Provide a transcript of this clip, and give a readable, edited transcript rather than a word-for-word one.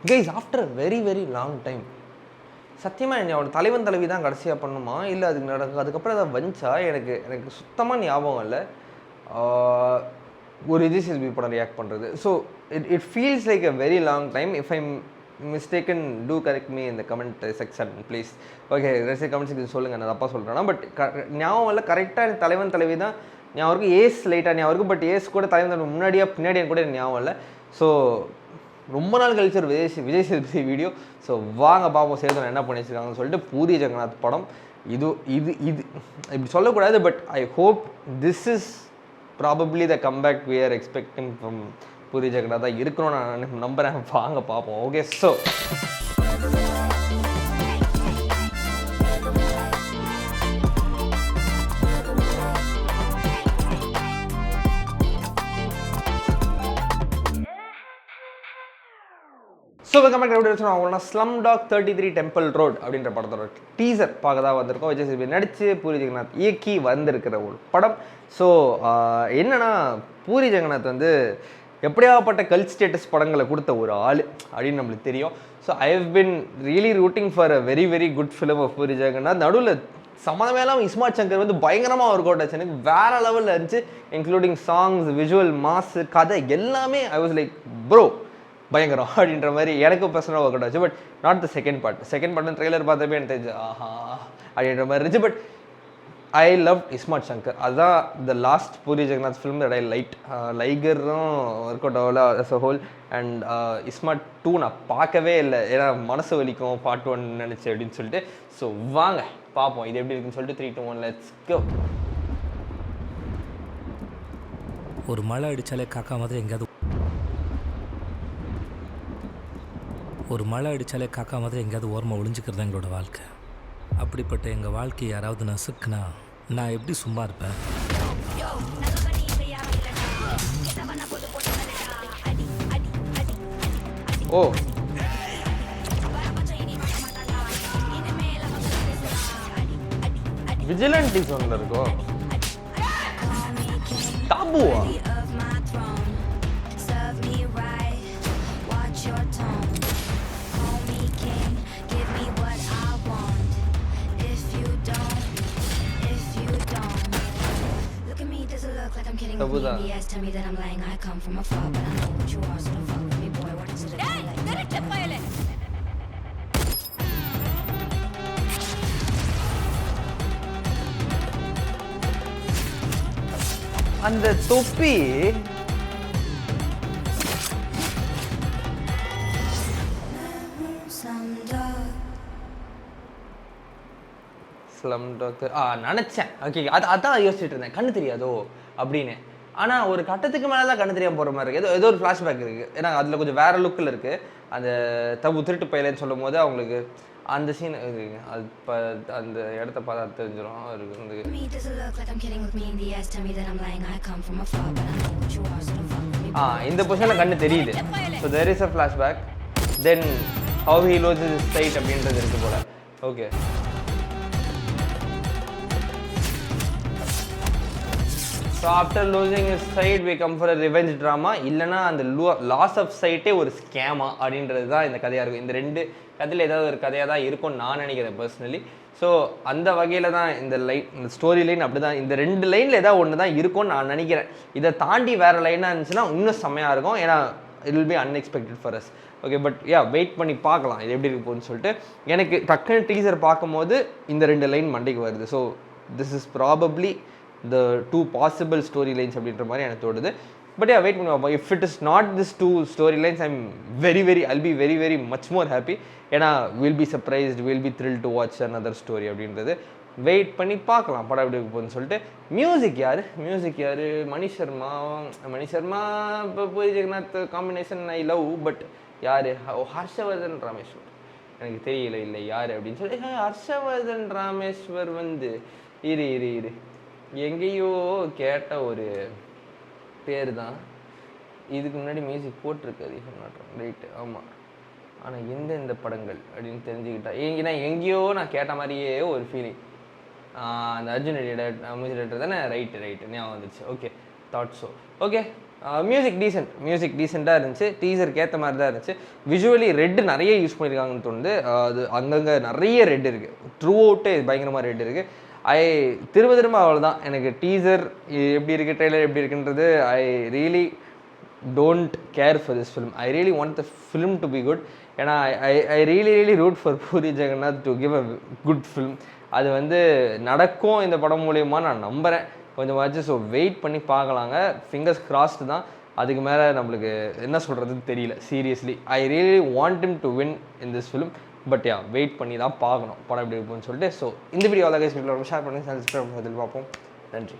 Guys after very very long time சத்தியமாக என்னோட தலைவன் தலைவி தான் கடைசியாக பண்ணுமா இல்லை அதுக்கப்புறம் அதை வந்துச்சா எனக்கு சுத்தமாக ஞாபகம் இல்லை. ஒரு விஜய் சேதுபதி படம் ரியாக்ட் பண்ணுறது. So it feels like a very long time. If I'm mistaken to correct me இந்த comment section please. Okay rest comment section சொல்லுங்கள், நான் தப்பாக சொல்கிறேன்னா. பட் ஞாபகம் இல்லை கரெக்டாக எனக்கு தலைவன் தலைவி தான் ஞாபகம் இருக்குது. ஏஸ் லைட்டாக ஞாபகம் இருக்குது. பட் ஏஸ் கூட தலைவன் தலைவி முன்னாடியாக பின்னாடியாக கூட எனக்கு ஞாபகம் இல்லை. ஸோ ரொம்ப நாள் கழிச்சு ஒரு விஜய் சேதுபதி வீடியோ. ஸோ வாங்க பார்ப்போம் சேதுபதி என்ன பண்ணி வச்சுருக்காங்கன்னு சொல்லிட்டு. பூரி ஜெகநாத் படம் இது இது இது இப்படி சொல்லக்கூடாது. But I hope this is probably the comeback we are expecting from Puri Jagannath தான் இருக்கணும்னு நான் நம்புகிறேன். வாங்க பார்ப்போம். ஓகே ஸோ அவங்களோட ஸ்லம்டாக் 33 டெம்பிள் ரோட் அப்படின்ற படத்தோட டீசர் பார்க்க தான் வந்திருக்கோம். விஜய் சேதுபதி நடித்து பூரி ஜெகநாத் இயக்கி வந்திருக்கிற ஒரு படம். ஸோ என்னன்னா பூரி ஜெகநாத் வந்து எப்படியாப்பட்ட கல்ட் ஸ்டேட்டஸ் படங்களை கொடுத்த ஒரு ஆள் அப்படின்னு நம்மளுக்கு தெரியும். So I have been really rooting for a very very good film of Puri Jagannath. நடுவில் சம்மந்தமேலாம் இஸ்மார்ட் சங்கர் வந்து பயங்கரமாக ஒர்க் அவுட் ஆச்சு. எனக்கு வேறு லெவலில் இருந்துச்சு. இன்க்ளூடிங் சாங்ஸ், விஷுவல், மாஸு, கதை எல்லாமே ஐ வாஸ் லைக் ப்ரோ பயங்கரம் அப்படின்ற மாதிரி எனக்கு பர்சனலாக ஒர்க் அவுட் ஆச்சு. But not the second part trailer பார்த்தப்பே எனக்கு தெரிஞ்சு ஆஹா அப்படின்ற மாதிரி இருந்துச்சு. But I love Ismart Shankar. அதுதான் the last Puri Jagannadh film that I லைகரும் ஒர்க் அவுட் ஆகல as a whole. And Ismart 2 நான் பார்க்கவே இல்லை, ஏன்னா மனசு வலிக்கும் பார்ட் 1 நினச்சி அப்படின்னு சொல்லிட்டு. ஸோ வாங்க பார்ப்போம் இது எப்படி இருக்குன்னு சொல்லிட்டு. 3, 2, 1 லெட்ஸ் கோ. ஒரு மழை அடித்தாலே காக்கா மாதிரி எங்கேயாவது ஓரமாக ஒளிஞ்சிக்கிறது தான் எங்களோட வாழ்க்கை. அப்படிப்பட்ட எங்கள் வாழ்க்கையை யாராவது நசுக்குனா நான் எப்படி சும்மா இருப்பேன்? ஓ விஜிலன்ட் ஜோன்ல இருக்கோ தாபுவா? அந்த தொப்பி நினச்சேன். ஓகே அதான் யோசிச்சுட்டு இருந்தேன் கண்ணு தெரியாதோ அப்படின்னு. ஆனால் ஒரு கட்டத்துக்கு மேலே தான் கண்ணு தெரியாமல் போகிற மாதிரி இருக்குது. ஏதோ ஒரு ஃப்ளாஷ்பேக் இருக்குது. ஏன்னா அதில் கொஞ்சம் வேறு லுக்கில் இருக்குது. அந்த திருட்டு பையலன்னு சொல்லும் போது அவங்களுக்கு அந்த சீன் இருக்குங்க. அது அந்த இடத்த பார்த்தா தெரிஞ்சிடும். இந்த பொசிஷனில் கண்ணு தெரியுது. So there is a flashback. Then how he lose his sight அப்படின்றது இருக்குது போல். Okay so after losing his sight we come for a revenge drama. இல்லைனா அந்த லாஸ் ஆஃப் சைட்டே ஒரு ஸ்கேமா அப்படின்றது தான் இந்த கதையாக இருக்கும். இந்த 2 கதையில் ஏதாவது ஒரு கதையாக தான் இருக்கும்னு நான் நினைக்கிறேன் பர்சனலி. ஸோ அந்த வகையில் தான் இந்த ஸ்டோரி லைன் அப்படி தான். இந்த 2 லைனில் ஏதாவது ஒன்று தான் இருக்கும்னு நான் நினைக்கிறேன். இதை தாண்டி வேறு லைனாக இருந்துச்சுன்னா இன்னும் செம்மையாக இருக்கும். ஏன்னா it will be unexpected for us. Okay but wait பண்ணி பார்க்கலாம் இது எப்படி இருக்கு போகுதுன்னு சொல்லிட்டு. எனக்கு டக்குன்னு டீசர் பார்க்கும்போது இந்த 2 லைன் மண்டைக்கு வருது. So this is probably the 2 possible storylines அப்படின்ற மாதிரி எனக்கு தோடுது. பட் வெயிட் பண்ணுவோம். If it is not this 2 storylines I'll be very very much more happy. ஏன்னா will be surprised, will be thrill to watch another story அப்படின்றது. Wait பண்ணி பார்க்கலாம் படம் எப்படி போகுதுன்னு சொல்லிட்டு. மியூசிக் யார் மணி சர்மா இப்போ Puri Jagannath combination I love. But யார் ஹர்ஷவர்தன் ராமேஸ்வர் எனக்கு தெரியல இல்லை யார் அப்படின்னு சொல்லி. ஹர்ஷவர்தன் ராமேஸ்வர் வந்து இரு எங்கேயோ கேட்ட ஒரு பேர் தான். இதுக்கு முன்னாடி மியூசிக் போட்டிருக்காது ரைட்டு. ஆமாம், ஆனால் எந்தெந்த படங்கள் அப்படின்னு தெரிஞ்சுக்கிட்டா ஏன்னா எங்கேயோ நான் கேட்ட மாதிரியே ஒரு ஃபீலிங். அந்த அர்ஜுன் மியூசிக் டேரக்டர் தானே? ரைட்டு ஞாபகம் வந்துச்சு. Okay thought so. Okay music டீசெண்டாக இருந்துச்சு, டீசருக்கு ஏற்ற மாதிரி தான் இருந்துச்சு. விஷுவலி ரெட்டு நிறைய யூஸ் பண்ணியிருக்காங்கன்னு தோணுது. அது அங்கங்கே நிறைய ரெட் இருக்குது, த்ரூ அவுட்டே பயங்கரமாக ரெட் இருக்குது. திரும்ப அவ்வளோதான். எனக்கு டீசர் எப்படி இருக்குது, ட்ரெய்லர் எப்படி இருக்குன்றது I really don't care for this film. I really want the film to be good. ஏன்னா I really root for Puri Jagannadh to give a good film. அது வந்து நடக்கும் இந்த படம் மூலியமாக நான் நம்புகிறேன் கொஞ்சமாச்சு. ஸோ வெயிட் பண்ணி பார்க்கலாங்க. ஃபிங்கர்ஸ் கிராஸ்டு தான். அதுக்கு மேலே நம்மளுக்கு என்ன சொல்கிறதுன்னு தெரியல seriously. I really want him to win in this film. But wait பண்ணி தான் பார்க்கணும் படம் எப்படி இருக்குன்னு சொல்லிட்டு. ஸோ இந்த வீடியோ அழகாக ஷேர் பண்ணி சப்ஸ்கிரைப் பண்ணி பார்ப்போம். நன்றி.